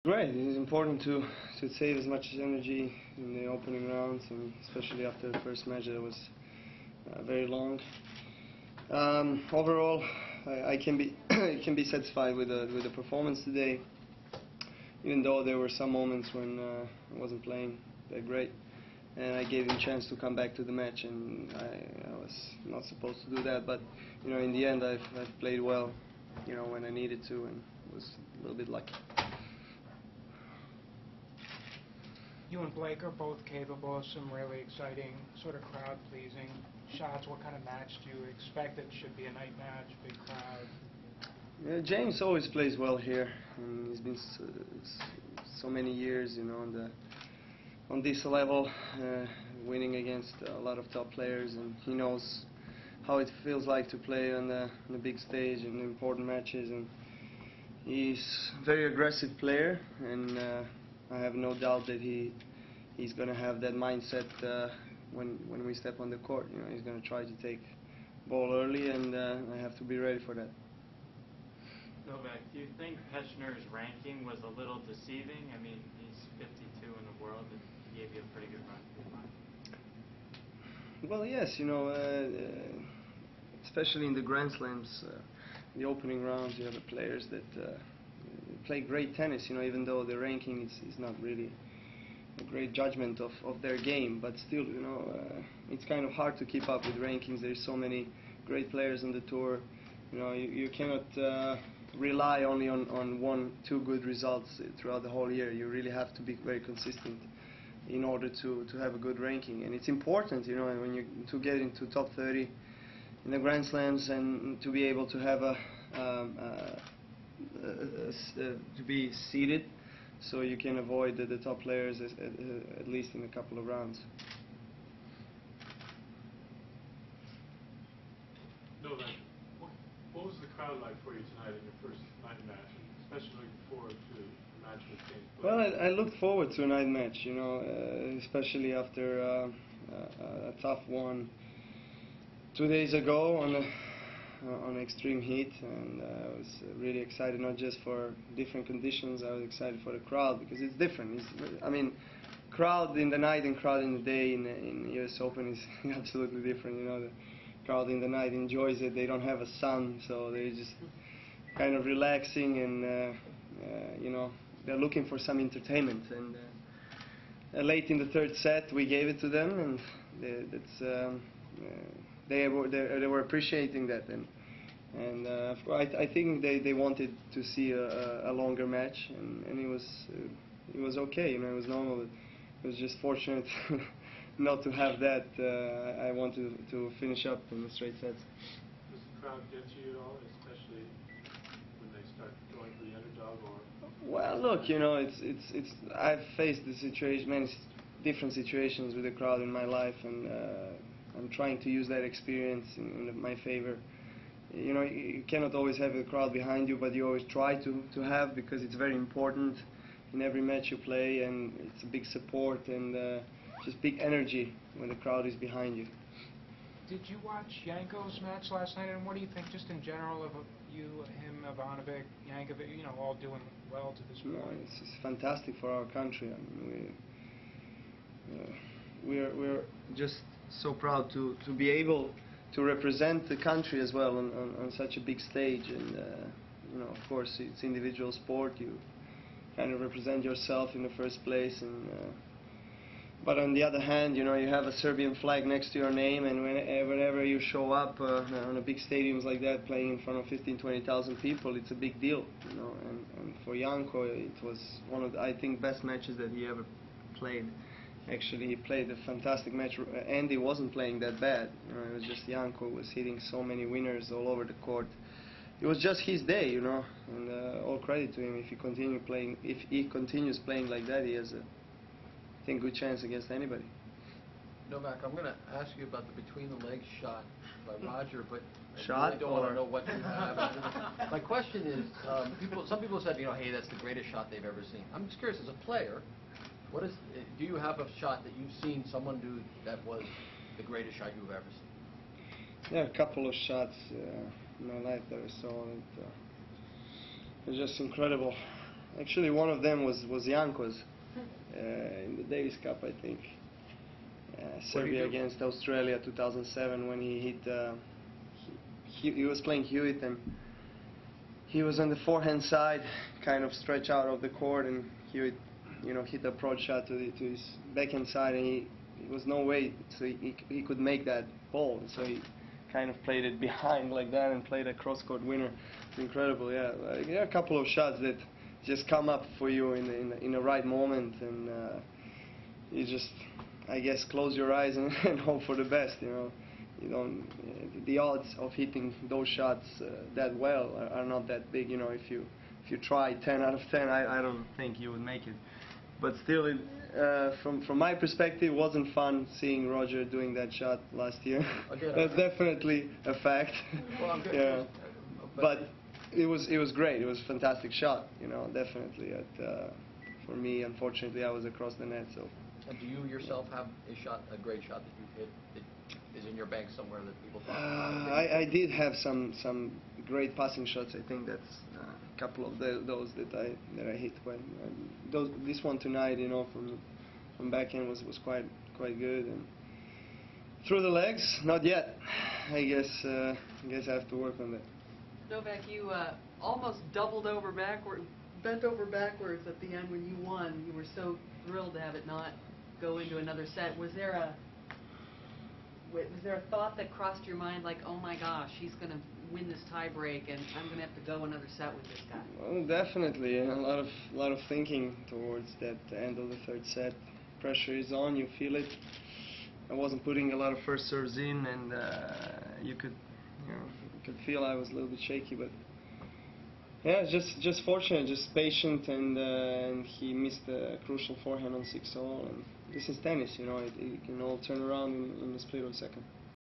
Great. It is important to save as much energy in the opening rounds, and especially after the first match that was very long. Overall, I can be satisfied with the performance today, even though there were some moments when I wasn't playing that great, and I gave him a chance to come back to the match, and I was not supposed to do that. But in the end, I've played well, when I needed to, and was a little bit lucky. You and Blake are both capable of some really exciting, sort of crowd-pleasing shots. What kind of match do you expect? It should be a night match, big crowd. Yeah, James always plays well here, and he's been so many years, on this level, winning against a lot of top players, and he knows how it feels like to play on the big stage in important matches. And he's a very aggressive player, and I have no doubt that he's going to have that mindset when we step on the court. He's going to try to take ball early, and I have to be ready for that. Novak, do you think Petzschner's ranking was a little deceiving? I mean, he's 52 in the world, and he gave you a pretty good run. Well, yes, especially in the Grand Slams, the opening rounds, you have the players that play great tennis, even though the ranking is not really a great judgment of their game, but still, it's kind of hard to keep up with rankings. There's so many great players on the tour. You cannot rely only on 1-2 good results throughout the whole year. You really have to be very consistent in order to have a good ranking, and it's important, to get into top 30 in the Grand Slams, and to be able to have to be seeded, so you can avoid the top players at least in a couple of rounds. Novak, what was the crowd like for you tonight in your first night match, especially looking forward to the match with James Blake? Well, I looked forward to a night match, especially after a tough one 2 days ago on extreme heat, and I was really excited, not just for different conditions. I was excited for the crowd because it's different. Crowd in the night and crowd in the day in US Open is absolutely different. The crowd in the night enjoys it. They don't have a sun, so they're just kind of relaxing, and they're looking for some entertainment. And late in the third set, we gave it to them, and they were appreciating that, and I think they wanted to see a longer match, and it was okay. It was normal. It was just fortunate not to have that. I wanted to finish up in the straight sets. Does the crowd get to you at all, especially when they start going for the underdog? Or well, look, I've faced many different situations with the crowd in my life, and I'm trying to use that experience in my favor. You cannot always have a crowd behind you, but you always try to have, because it's very important in every match you play, and it's a big support and just big energy when the crowd is behind you. Did you watch Janko's match last night, and what do you think just in general of him, Ivanovic, Jankovic, all doing well to this point? No, it's fantastic for our country. I mean, we're just so proud to be able to represent the country as well on such a big stage, and of course it's individual sport. You kind of represent yourself in the first place, and but on the other hand, you have a Serbian flag next to your name, and whenever you show up on a big stadiums like that, playing in front of 15,000-20,000 people, it's a big deal, and for Janko, it was one of the, I think, best matches that he ever played. Actually, he played a fantastic match. Andy wasn't playing that bad. It was just Janko was hitting so many winners all over the court. It was just his day, and all credit to him. If he continues playing like that, he has I think, good chance against anybody. Novak, I'm going to ask you about the between-the-legs shot by Roger, but I really don't want to know what you have. My question is, some people said, hey, that's the greatest shot they've ever seen. I'm just curious, as a player, do you have a shot that you've seen someone do that was the greatest shot you've ever seen? Yeah, a couple of shots in my life that I saw. It was just incredible. Actually, one of them was Janko's in the Davis Cup, I think. Serbia against Australia 2007, when he hit. He was playing Hewitt, and he was on the forehand side, kind of stretch out of the court, and Hewitt, hit the approach shot to his backhand side, and there was no way so he could make that ball. So he kind of played it behind like that and played a cross-court winner. It's incredible, yeah. Like, there are a couple of shots that just come up for you in the right moment, and you just, I guess, close your eyes and hope for the best. You don't. The odds of hitting those shots that well are not that big. If you try 10 out of 10, I don't think you would make it. But still, from my perspective, it wasn't fun seeing Roger doing that shot last year. That's definitely a fact. Well, I'm good. Yeah. But it was great. It was a fantastic shot. Definitely. For me, unfortunately, I was across the net. So. And do you yourself have a great shot that you've hit that is in your bank somewhere that people talk about? I did have some great passing shots. I think that's a couple of those that I hit when this one tonight, from backhand was quite good, and through the legs, not yet. I guess I have to work on that. Novak, you almost bent over backwards at the end when you won. You were so thrilled to have it not go into another set. Was there a thought that crossed your mind, like, oh my gosh, he's going to win this tiebreak, and I'm going to have to go another set with this guy? Well, definitely, a lot of thinking towards that end of the third set. Pressure is on, you feel it. I wasn't putting a lot of first serves in, and you could feel I was a little bit shaky, but yeah, just fortunate, just patient, and he missed a crucial forehand on 6-all, and this is tennis, it can all turn around in the split of a second.